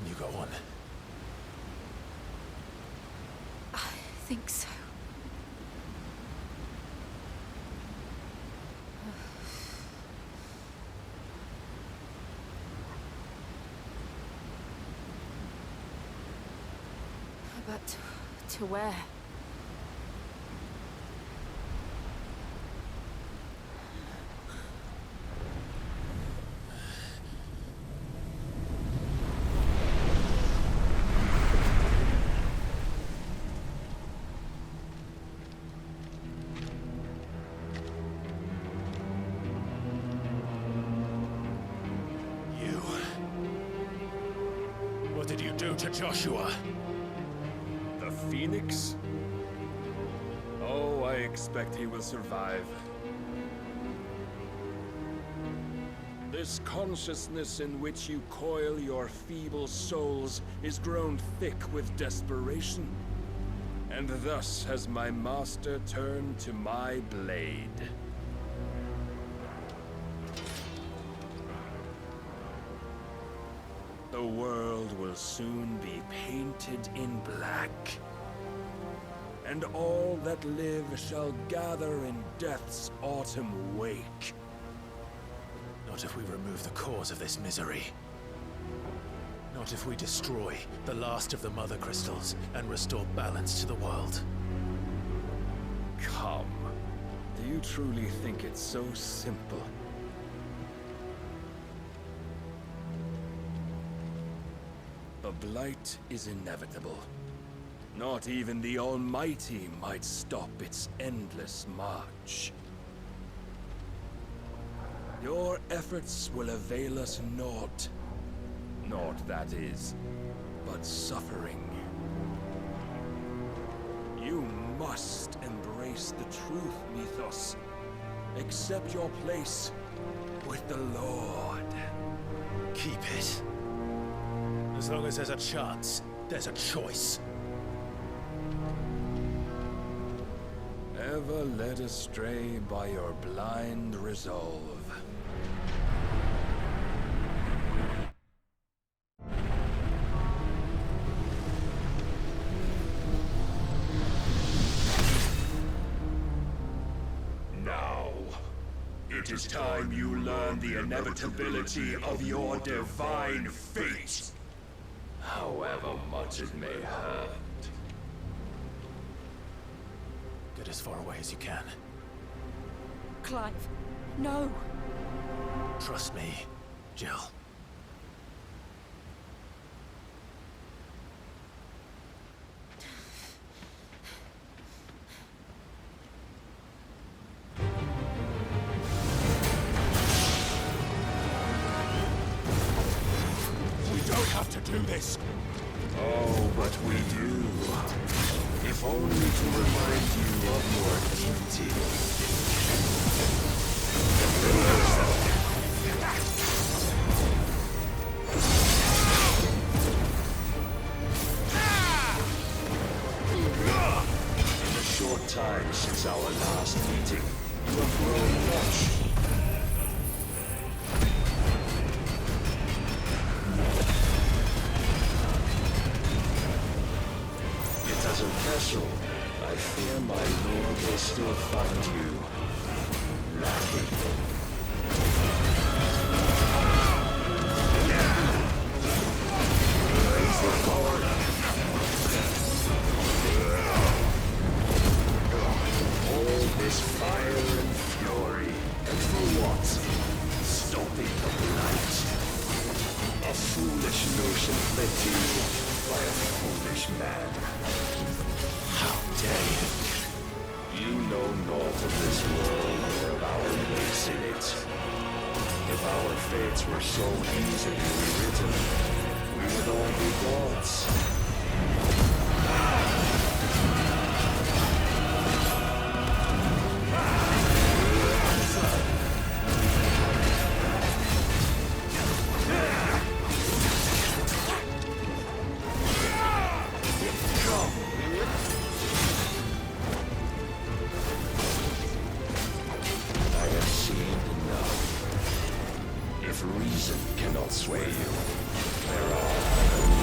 Can you go on? I think so. But to where? What did you do to Joshua? The Phoenix? Oh, I expect he will survive. This consciousness in which you coil your feeble souls is grown thick with desperation. And thus has my master turned to my blade. The world will soon be painted in black. And all that live shall gather in death's autumn wake. Not if we remove the cause of this misery. Not if we destroy the last of the Mother Crystals and restore balance to the world. Come. Do you truly think it's so simple? The Blight is inevitable. Not even the Almighty might stop its endless march. Your efforts will avail us naught. Naught, that is, but suffering. You must embrace the truth, Mythos. Accept your place with the Lord. Keep it. As long as there's a chance, there's a choice. Ever led astray by your blind resolve. Now, it is time you learn the inevitability of your divine fate. However much it may hurt. Get as far away as you can. Clive, no! Trust me, Jill. We don't have to do this. Oh, but we do. If only to remind you of your duty. In the short time since our last meeting, you have grown much. As a vessel, I fear my lord will still find you lacking. Raise the guard. All this fire and fury, and for what? Stopping the blight. A foolish notion led to you by a foolish man. How dare you? You know naught of this world or of our place in it. If our fates were so easily rewritten, we would all be gods. Reason cannot sway you. There are other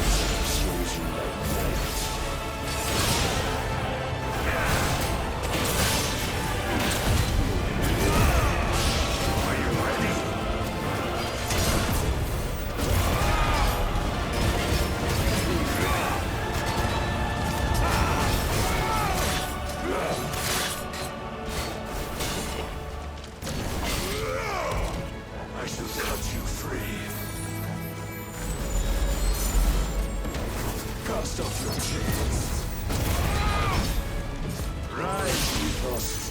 Mythos.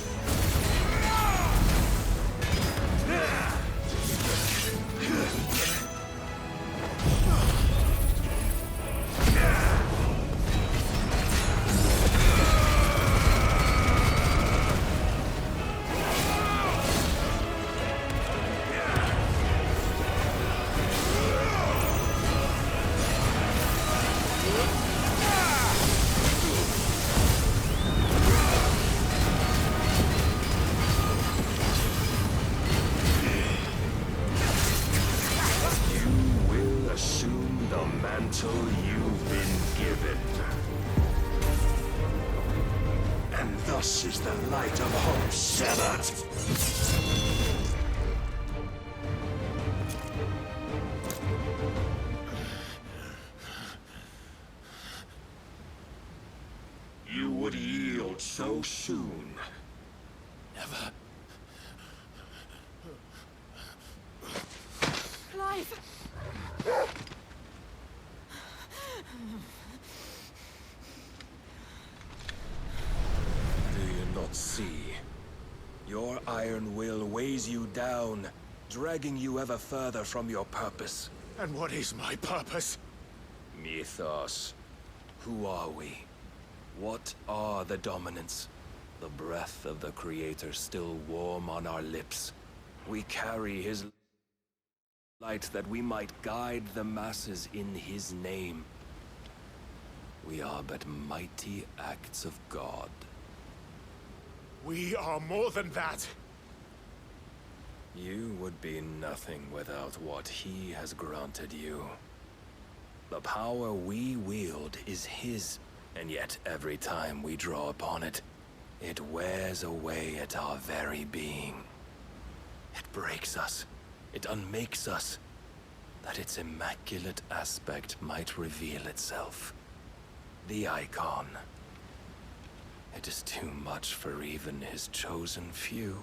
You've been given. And thus is the light of hope severed. You would yield so soon. Never. Clive! Do you not see? Your iron will weighs you down, dragging you ever further from your purpose. And what is my purpose? Mythos. Who are we? What are the dominants? The breath of the Creator still warm on our lips. We carry his light that we might guide the masses in his name. We are but mighty acts of God. We are more than that. You would be nothing without what he has granted you. The power we wield is his, and yet every time we draw upon it, it wears away at our very being. It breaks us. It unmakes us, that its immaculate aspect might reveal itself. The icon. It is too much for even his chosen few.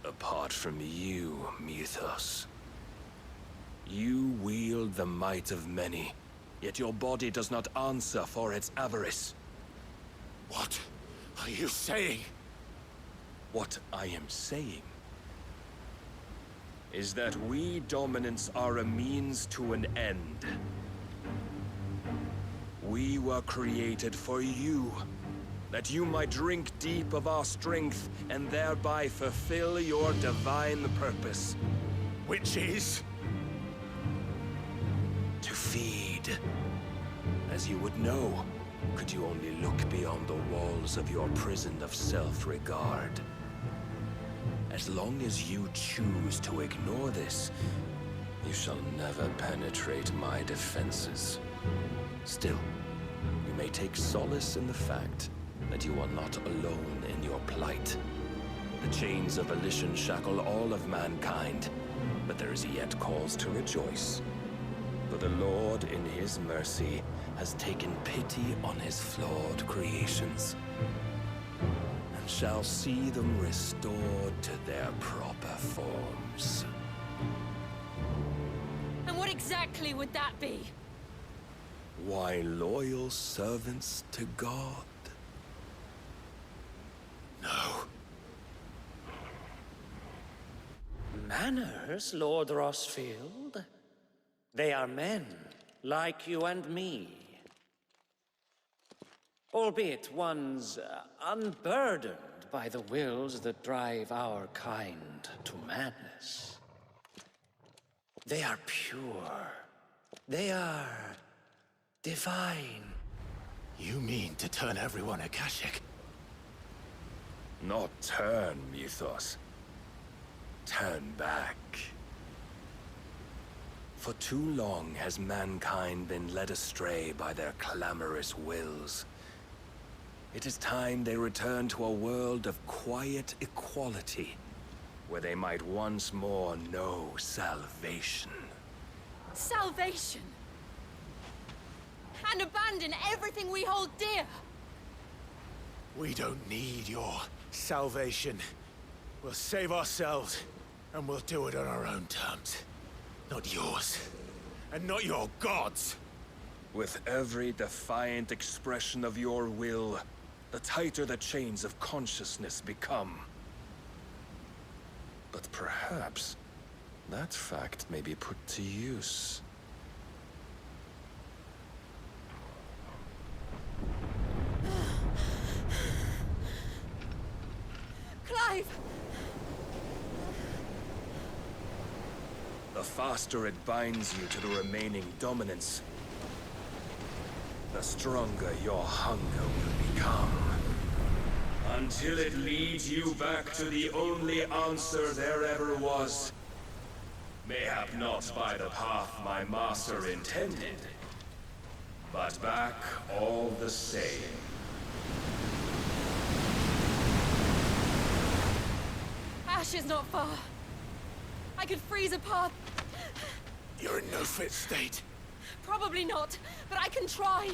Apart from you, Mythos, you wield the might of many, yet your body does not answer for its avarice. What are you saying? What I am saying is that we dominants are a means to an end. We were created for you, that you might drink deep of our strength and thereby fulfill your divine purpose. Which is? To feed. As you would know, could you only look beyond the walls of your prison of self-regard. As long as you choose to ignore this, you shall never penetrate my defenses. Still, you may take solace in the fact that you are not alone in your plight. The chains of volition shackle all of mankind, but there is yet cause to rejoice. For the Lord, in his mercy, has taken pity on his flawed creations, and shall see them restored to their proper forms. And what exactly would that be? Why, loyal servants to God. No. Manners, Lord Rossfield? They are men, like you and me. Albeit ones unburdened by the wills that drive our kind to madness. They are pure. They are divine. You mean to turn everyone Akashic? Not turn, Mythos. Turn back. For too long has mankind been led astray by their clamorous wills. It is time they return to a world of quiet equality, where they might once more know salvation. Salvation! And abandon everything we hold dear! We don't need your salvation. We'll save ourselves, and we'll do it on our own terms. Not yours. And not your gods. With every defiant expression of your will, the tighter the chains of consciousness become. But perhaps that fact may be put to use. Clive! The faster it binds you to the remaining dominance, the stronger your hunger will become. Until it leads you back to the only answer there ever was. Mayhap not by the path my master intended, but back all the same. Ash is not far. I could freeze a path. You're in no fit state. Probably not, but I can try.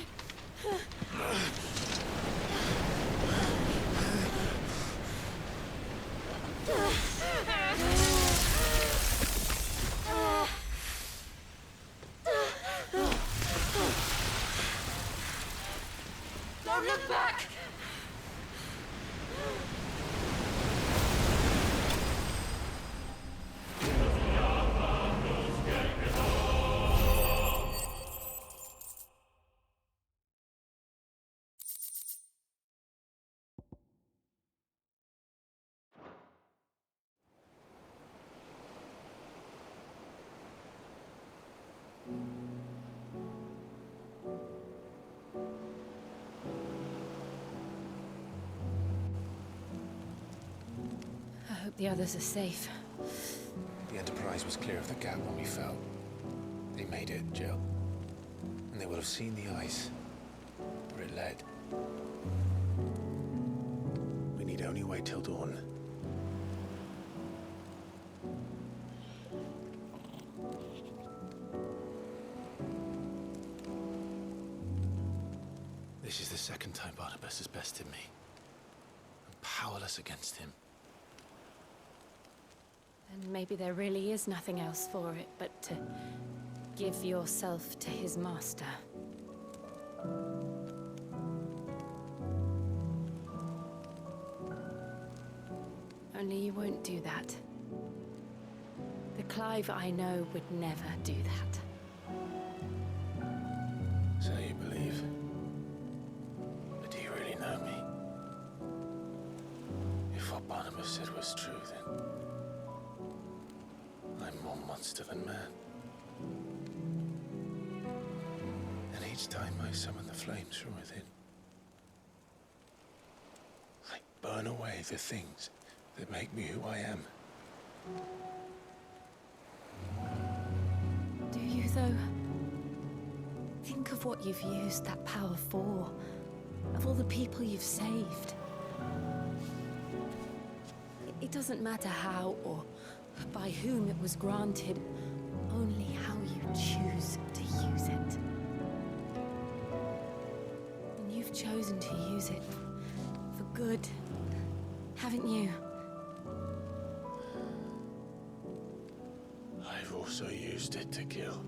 Don't look back! I hope the others are safe. The Enterprise was clear of the gap when we fell. They made it, Jill. And they will have seen the ice, where it led. We need only wait till dawn. This is the second time Barnabas has bested me. I'm powerless against him. And maybe there really is nothing else for it but to give yourself to his master. Only you won't do that. The Clive I know would never do that. So you believe? But do you really know me? If what Barnabas said was true, then I'm more monster than man. And each time I summon the flames from within, I burn away the things that make me who I am. Do you, though? Think of what you've used that power for. Of all the people you've saved. It doesn't matter how or by whom it was granted, only how you choose to use it. And you've chosen to use it for good, haven't you? I've also used it to kill.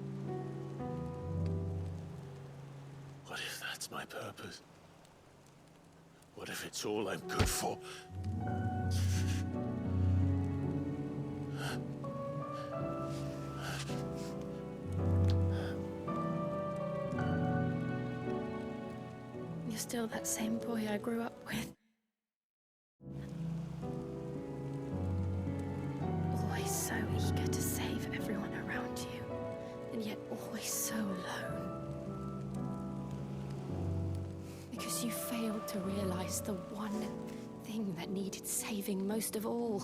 What if that's my purpose? What if it's all I'm good for? You're still that same boy I grew up with. Always so eager to save everyone around you, and yet always so alone. Because you failed to realize the one thing that needed saving most of all.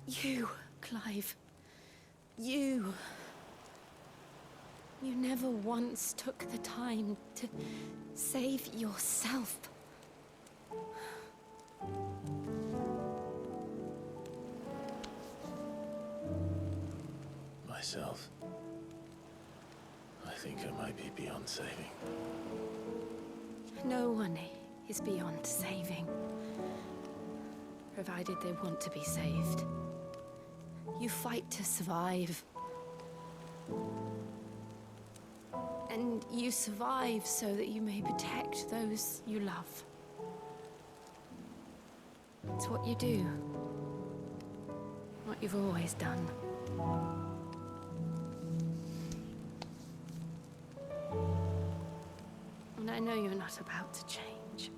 You, Clive. You. You never once took the time to save yourself. Myself? I think I might be beyond saving. No one is beyond saving, provided they want to be saved. You fight to survive. And you survive so that you may protect those you love. It's what you do. What you've always done. And I know you're not about to change.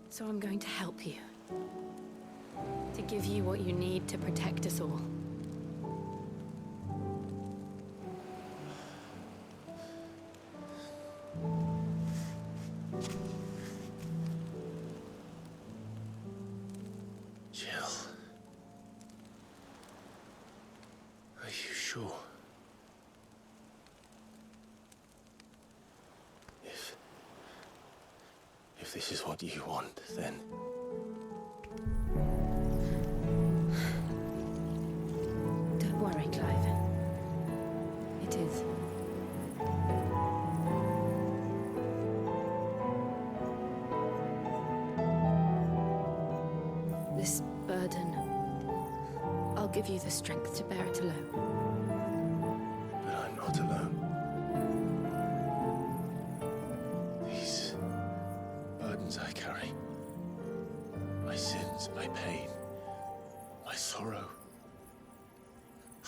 So I'm going to help you. To give you what you need to protect us all. Jill. Are you sure? If this is what you want, then... Don't worry, Clive. It is. This burden, I'll give you the strength to bear it alone. But I'm not alone. These burdens I carry, my sins, my pain, my sorrow,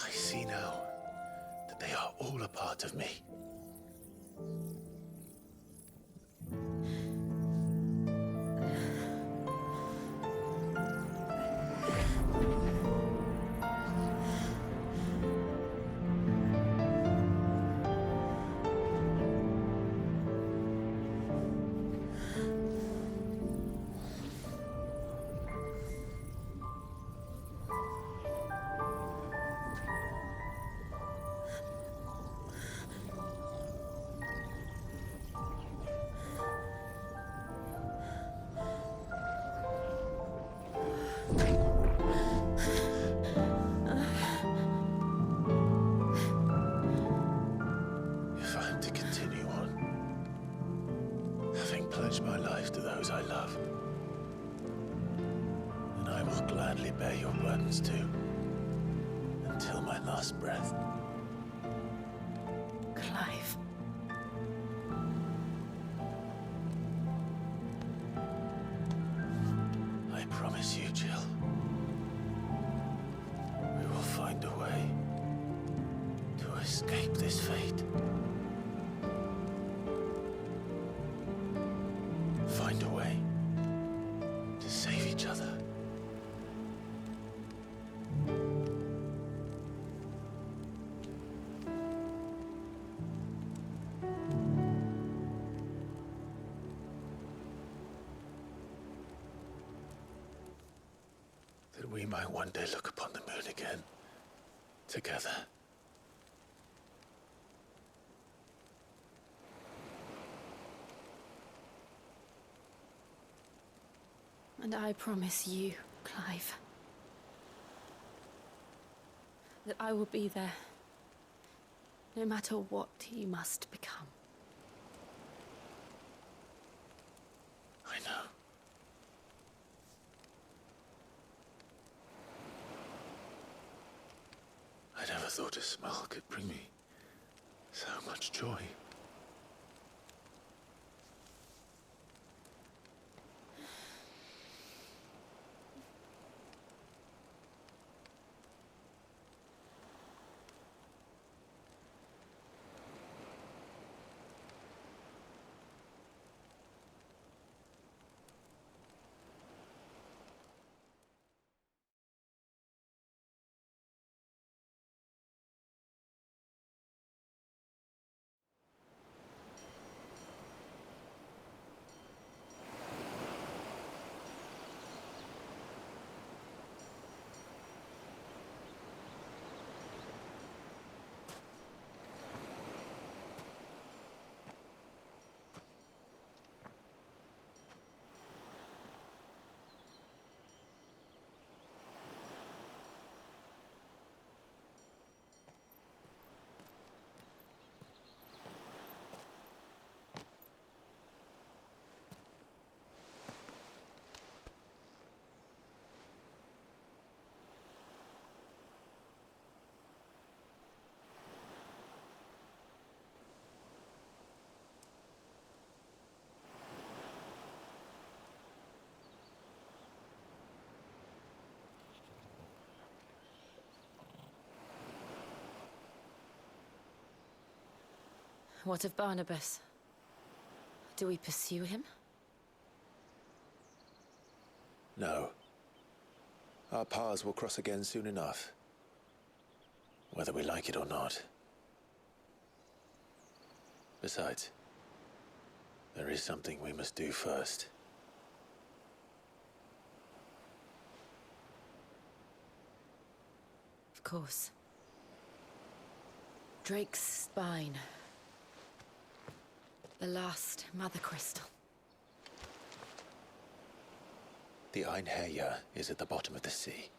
I see now that they are all a part of me. If I am to continue on, having pledged my life to those I love, then I will gladly bear your burdens too, until my last breath. Clive. I promise you, Jill, we will find a way to escape this fate. Find a way to save each other. That we might one day look upon the moon again, together. And I promise you, Clive, that I will be there, no matter what you must become. I know. I never thought a smile could bring me so much joy. What of Barnabas? Do we pursue him? No. Our paths will cross again soon enough. Whether we like it or not. Besides, there is something we must do first. Of course. Drake's spine. The last Mother Crystal. The Einherjar is at the bottom of the sea.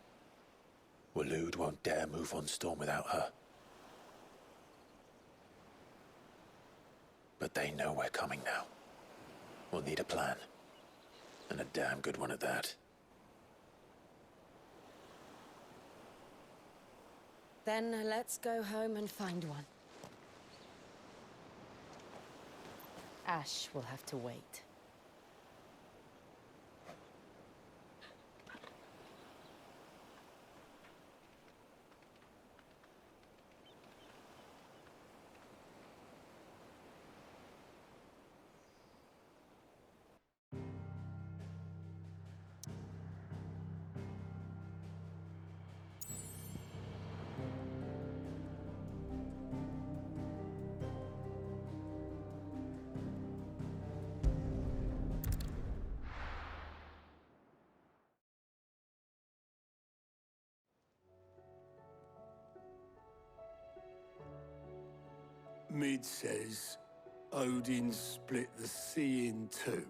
Waloed won't dare move on Storm without her. But they know we're coming now. We'll need a plan. And a damn good one at that. Then let's go home and find one. Ash will have to wait. Mid says Odin split the sea in two.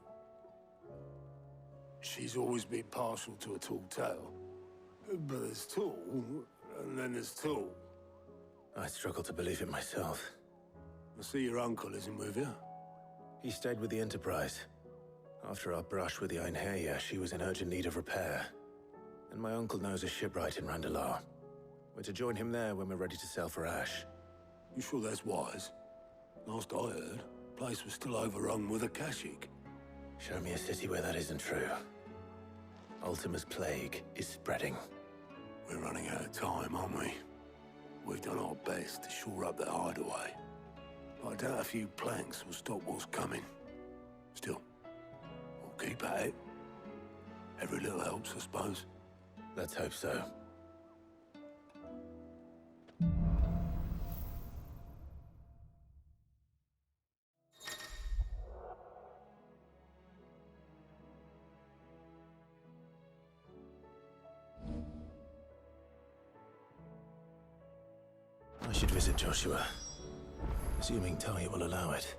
She's always been partial to a tall tale. But there's tall, and then there's tall. I struggle to believe it myself. I see your uncle isn't with you. He stayed with the Enterprise. After our brush with the Einherjar, she was in urgent need of repair. And my uncle knows a shipwright in Randalar. We're to join him there when we're ready to sail for Ash. You sure that's wise? Last I heard, the place was still overrun with Akashic. Show me a city where that isn't true. Ultima's plague is spreading. We're running out of time, aren't we? We've done our best to shore up that hideaway. But I doubt a few planks will stop what's coming. Still, we'll keep at it. Every little helps, I suppose. Let's hope so. I should visit Joshua, assuming Talia will allow it.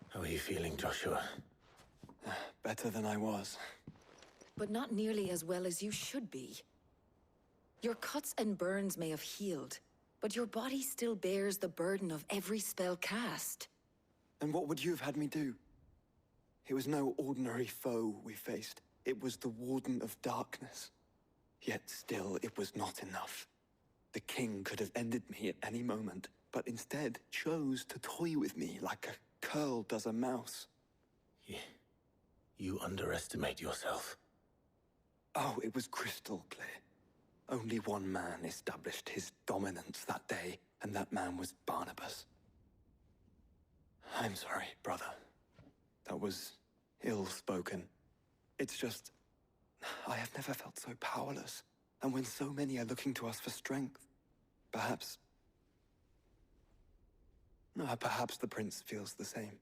How are you feeling, Joshua? Better than I was. But not nearly as well as you should be. Your cuts and burns may have healed, but your body still bears the burden of every spell cast. And what would you have had me do? It was no ordinary foe we faced. It was the Warden of Darkness. Yet still, it was not enough. The king could have ended me at any moment, but instead chose to toy with me like a curl does a mouse. You underestimate yourself. Oh, it was crystal clear. Only one man established his dominance that day, and that man was Barnabas. I'm sorry, brother. That was ill-spoken. It's just, I have never felt so powerless. And when so many are looking to us for strength, perhaps the prince feels the same.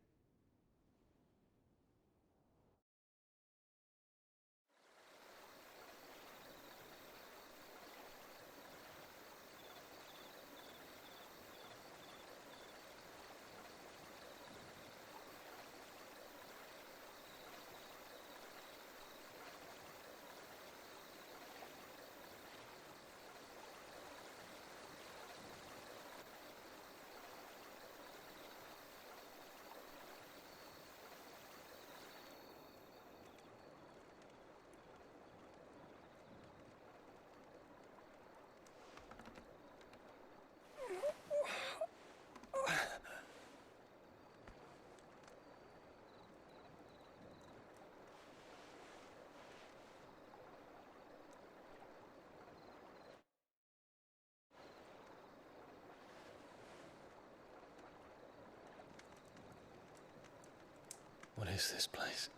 is this place?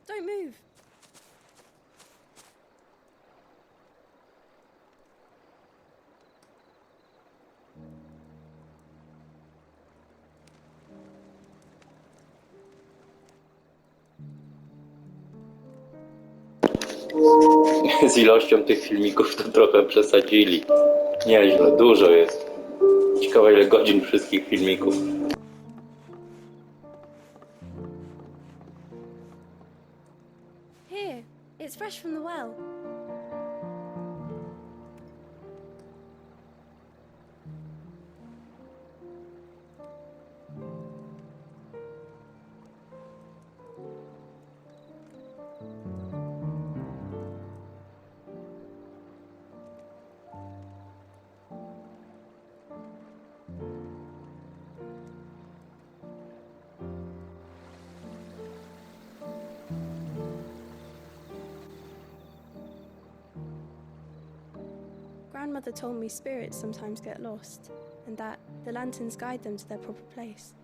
Don't move. Z ilością tych filmików to trochę przesadzili. Nieźle, dużo jest. Ciekawe ile godzin wszystkich filmików. Here, it's fresh from the well. Grandmother told me spirits sometimes get lost, and that the lanterns guide them to their proper place.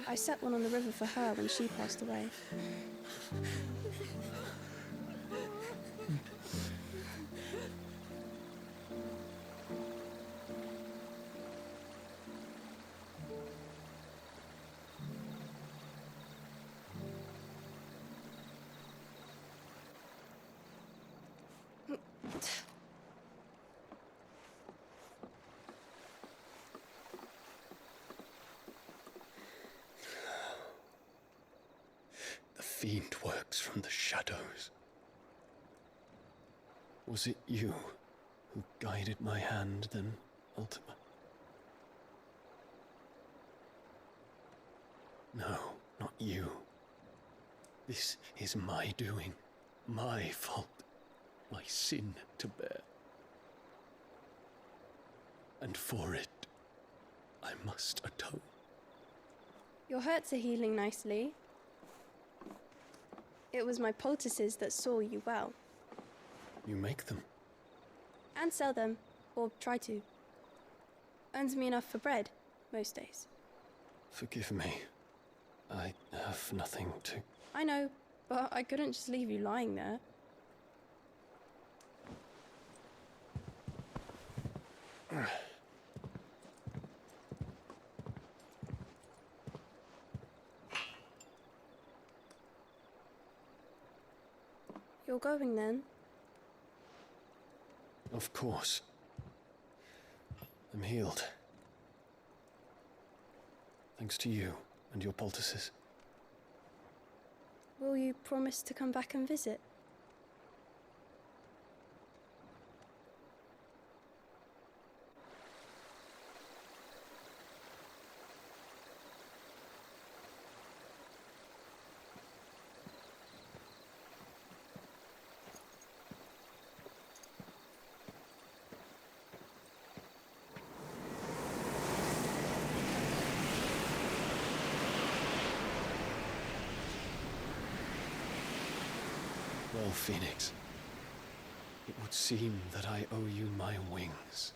I set one on the river for her when she passed away. The fiend works from the shadows. Was it you who guided my hand, then, ultimately? No, not you. This is my doing, my fault, my sin to bear. And for it, I must atone. Your hurts are healing nicely. It was my poultices that saw you well. You make them. And sell them, or try to. Earns me enough for bread, most days. Forgive me. I have nothing to... I know, but I couldn't just leave you lying there. You're going then? Of course. I'm healed. Thanks to you and your poultices. Will you promise to come back and visit? Well, Phoenix, it would seem that I owe you my wings.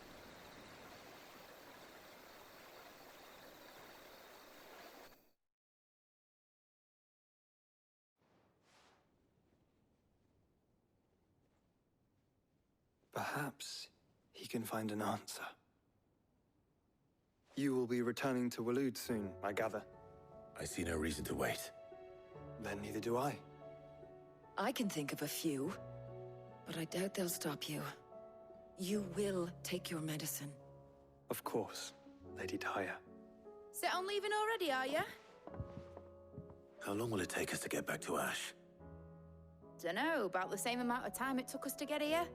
Perhaps he can find an answer. You will be returning to Waloed soon, I gather. I see no reason to wait. Then neither do I. I can think of a few, but I doubt they'll stop you. You will take your medicine. Of course, Lady Daya. Set on leaving already, are you? How long will it take us to get back to Ash? Dunno, about the same amount of time it took us to get here.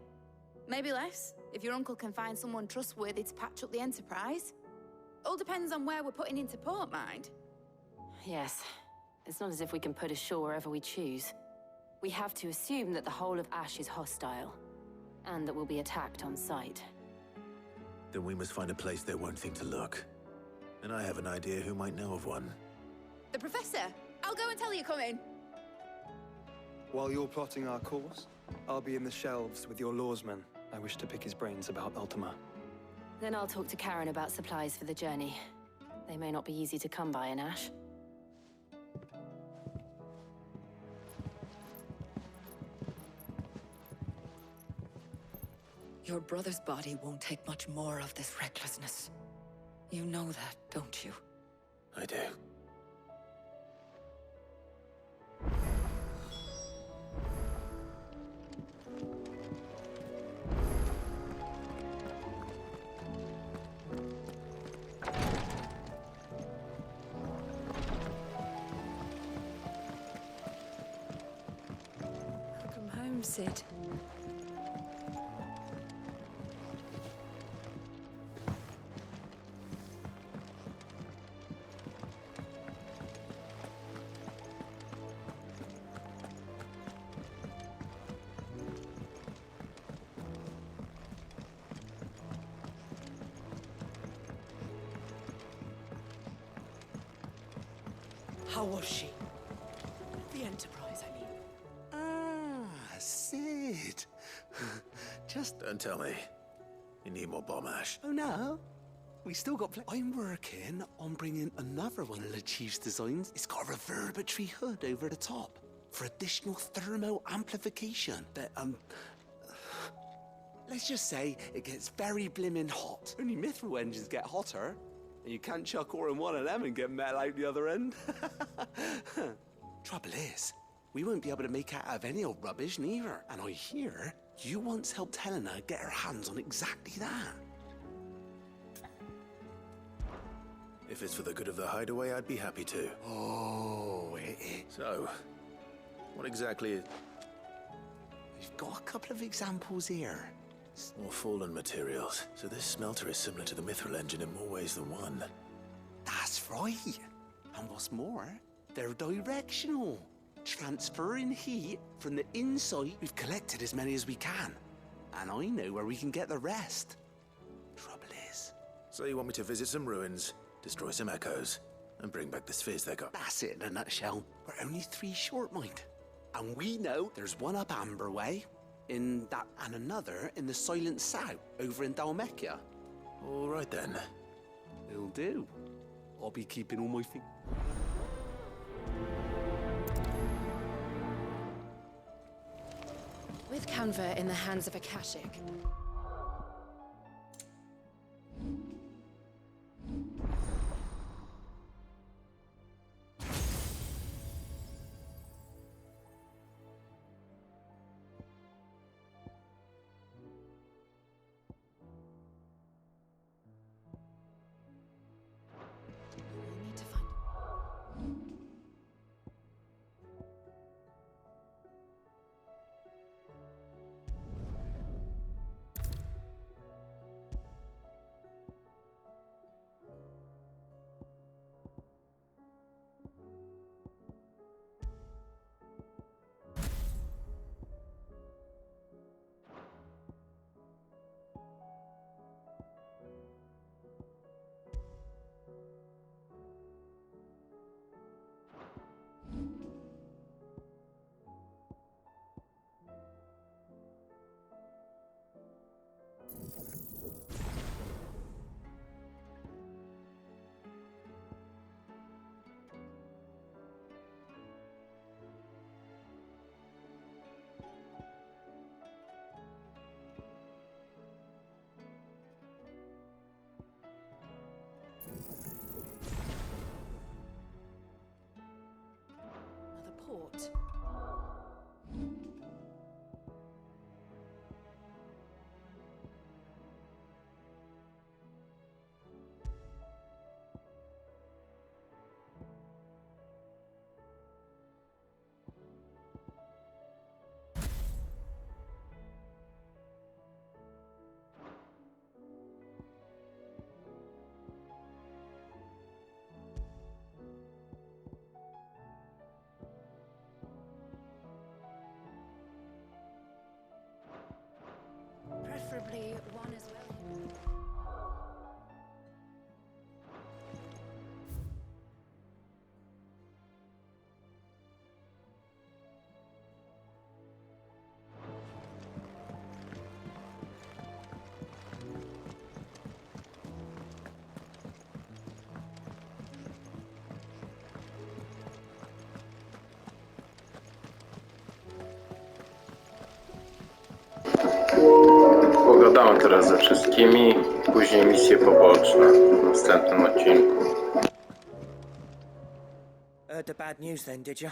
Maybe less, if your uncle can find someone trustworthy to patch up the Enterprise. All depends on where we're putting into port, mind. Yes. It's not as if we can put ashore wherever we choose. We have to assume that the whole of Ash is hostile, and that we'll be attacked on sight. Then we must find a place they won't think to look. And I have an idea who might know of one. The Professor! I'll go and tell you coming. While you're plotting our course, I'll be in the shelves with your lawsmen, I wish to pick his brains about Ultima. Then I'll talk to Karen about supplies for the journey. They may not be easy to come by in Ash. Your brother's body won't take much more of this recklessness. You know that, don't you? I do. Welcome home, Sid. How was she? The Enterprise, I mean. Ah, Sid. Just don't tell me. You need more bomb ash. Oh, no. We still got I'm working on bringing another one of the Chief's designs. It's got a reverberatory hood over the top for additional thermal amplification. But, let's just say it gets very blimmin' hot. Only mithril engines get hotter. And you can't chuck ore in one of them and get metal out the other end. Trouble is, we won't be able to make out of any old rubbish neither. And I hear you once helped Helena get her hands on exactly that. If it's for the good of the hideaway, I'd be happy to. Oh, So, what exactly? We've got a couple of examples here. More fallen materials. So this smelter is similar to the mithril engine in more ways than one. That's right. And what's more, they're directional. Transferring heat from the inside. We've collected as many as we can. And I know where we can get the rest. Trouble is... So you want me to visit some ruins, destroy some echoes, and bring back the spheres they got? That's it in a nutshell. We're only 3 short, mind. And we know there's one up Amber Way, in that, and another in the Silent South, over in Dalmekia. All right then. It'll do. I'll be keeping all my things. With Canva in the hands of Akashic, we'll need to find... Another port. Preferably one as well. pogadamy teraz ze wszystkimi, później misje poboczne w następnym odcinku. Heard the bad news then, did you?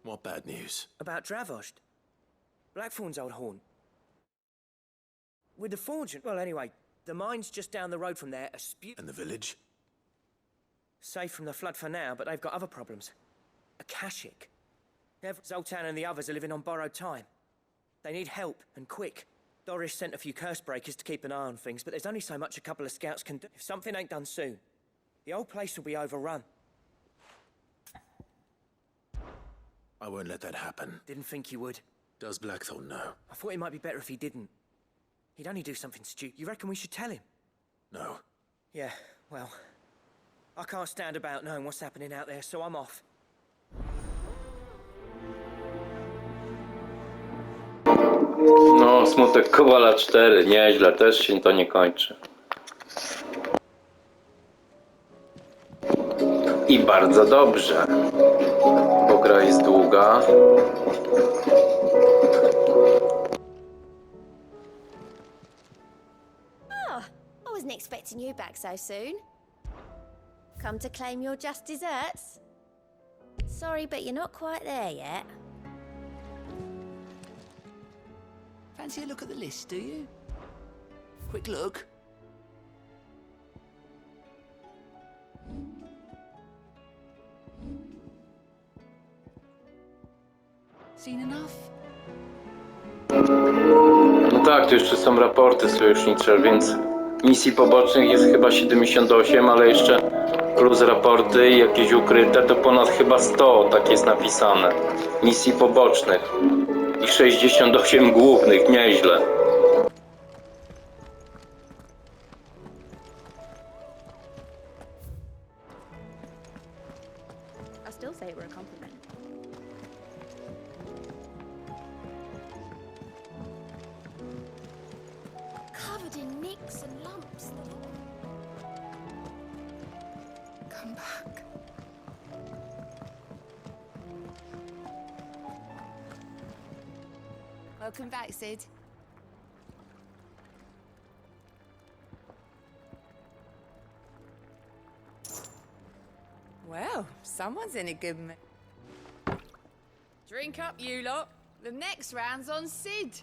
What bad news? About Dravost. Blackthorn's old haunt. With the forge, well, anyway, the mines just down the road from there are And the village? safe from the flood for now, but they've got other problems. Akashic. Zoltan and the others are living on borrowed time. They need help, and quick. Doris sent a few curse breakers to keep an eye on things, but there's only so much a couple of scouts can do. If something ain't done soon, the old place will be overrun. I won't let that happen. Didn't think he would. Does Blackthorn know? I thought it might be better if he didn't. He'd only do something stupid. You reckon we should tell him? No. Yeah, well, I can't stand about knowing what's happening out there, so I'm off. No, Smutek Kowala 4, nieźle, też się to nie kończy. I bardzo dobrze, bo gra jest długa. Oh, I wasn't expecting you back so soon. Come to claim your just desserts? Sorry, but you're not quite there yet. Fancy a look at the list, do you? Quick look. Seen enough? No tak, tu jeszcze są raporty sojusznicze, więc misji pobocznych jest chyba 78, ale jeszcze plus raporty i jakieś ukryte to ponad chyba 100, tak jest napisane. Misji pobocznych i 68 głównych, nieźle. I still say it were a compliment. Covered in nicks and lumps. Come back. Welcome back, Sid. Well, someone's in a good mood. Drink up, you lot. The next round's on Sid.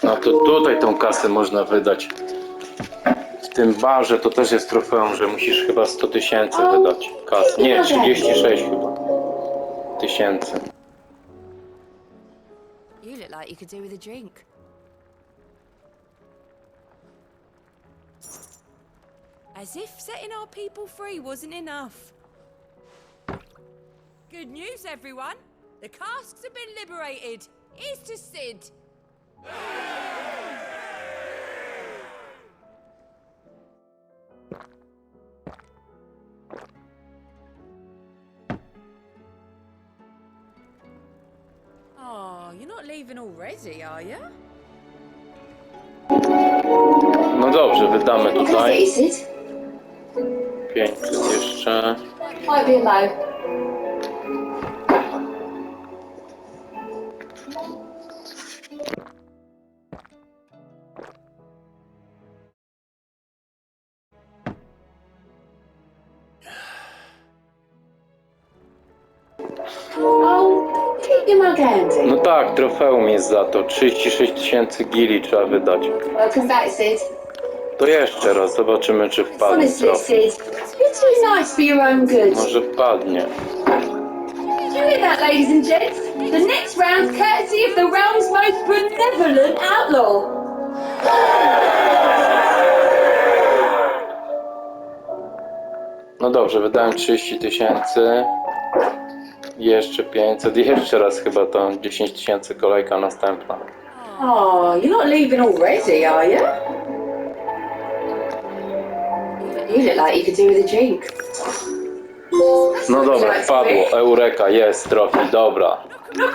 No to tutaj tą kasę można wydać. W tym barze to też jest trofeum, że musisz chyba 100 000 wydać kasy. Nie, 36 chyba tysięcy. You look like you could do with a drink. As if setting our people free wasn't enough. Good news, everyone. The casks have been liberated. Here's to Sid. Oh, you're not leaving already, are you? No dobrze, wydamy tutaj 500 jeszcze. Might be a no. No tak, trofeum jest za to. 36 000 gili trzeba wydać. Welcome back, Sid. To jeszcze raz, zobaczymy czy wpadnie Honestly, trofeum. Sid, you're too nice for your own good. Może wpadnie. Do you hear that, ladies and gents? The next round's courtesy of the realm's most benevolent outlaw. No dobrze, wydałem 30 000. Jeszcze 500, jeszcze raz chyba to 10 000 kolejka następna. Oh, you're not leaving already, are you? You look like you could do with a drink. No dobra, wpadło, eureka, jest trochę, dobra.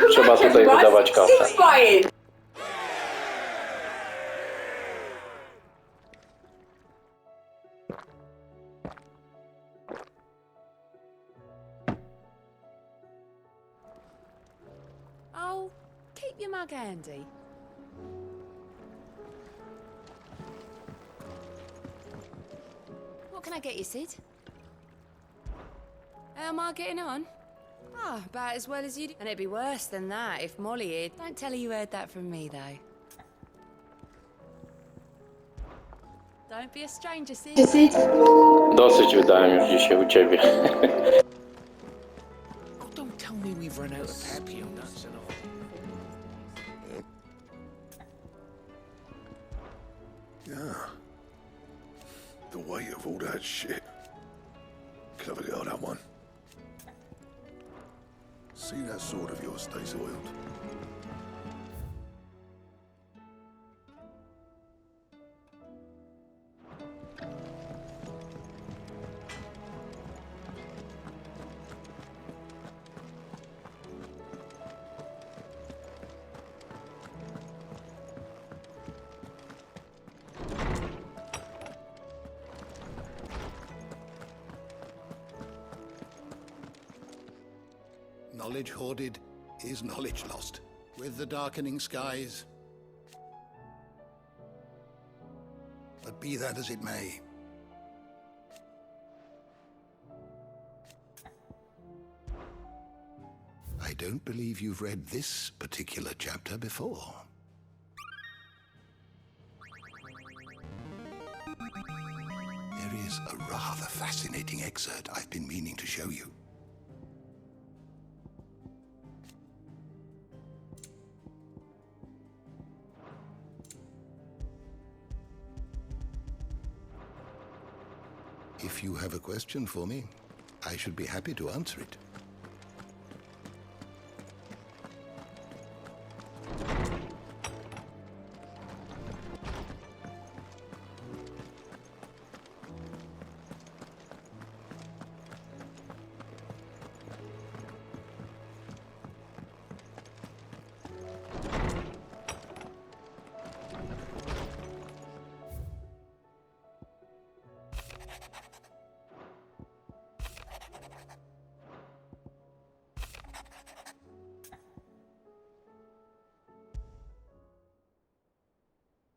Trzeba tutaj wydawać kasę. your mug handy? What can I get you, Sid? How am I getting on? Ah, about as well as you do. And it'd be worse than that if Molly here. Don't tell her you heard that from me, though. Don't be a stranger, Sid. Dosyć wydałem już dzisiaj u ciebie. Oh, don't tell me we've run out of Pepsi nuts and all. Yeah. The weight of all that shit. Clever girl, that one. See that sword of yours stays oiled. Knowledge hoarded is knowledge lost. With the darkening skies. But be that as it may. I don't believe you've read this particular chapter before. There is a rather fascinating excerpt I've been meaning to show you. If you have a question for me, I should be happy to answer it.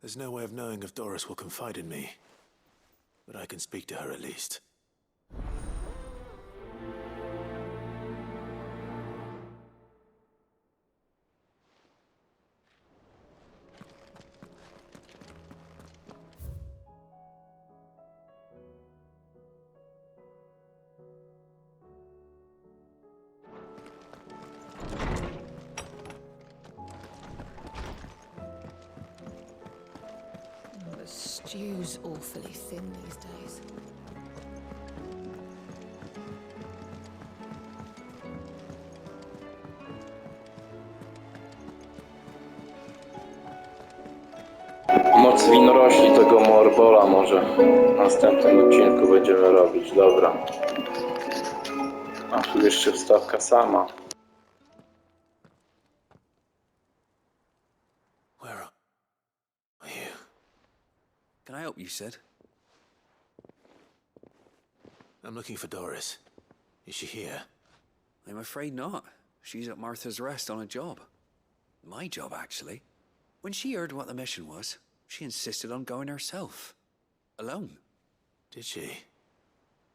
There's no way of knowing if Doris will confide in me, but I can speak to her at least. The stew's awfully thin these days. Moc winorośli tego morbola może w następnym odcinku będziemy robić. Dobra. A tu jeszcze wstawka sama. Can I help you, Sid? I'm looking for Doris. Is she here? I'm afraid not. She's at Martha's Rest on a job. My job, actually. When she heard what the mission was, she insisted on going herself. Alone. Did she?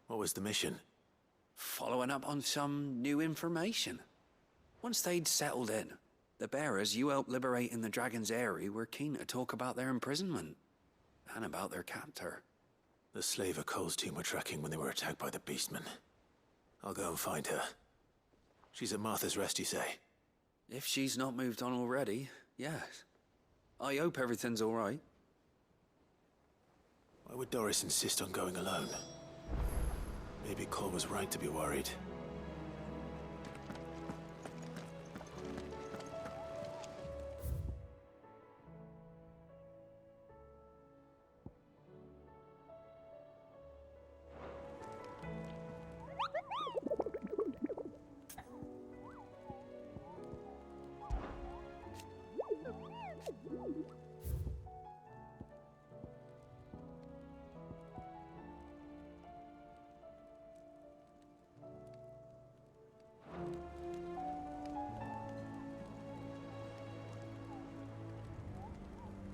What was the mission? Following up on some new information. Once they'd settled in, the bearers you helped liberate in the Dragon's Eyrie were keen to talk about their imprisonment. And about their captor. The slaver Cole's team were tracking when they were attacked by the beastmen. I'll go and find her. She's at Martha's Rest, you say? If she's not moved on already, yes. I hope everything's all right. Why would Doris insist on going alone? Maybe Cole was right to be worried.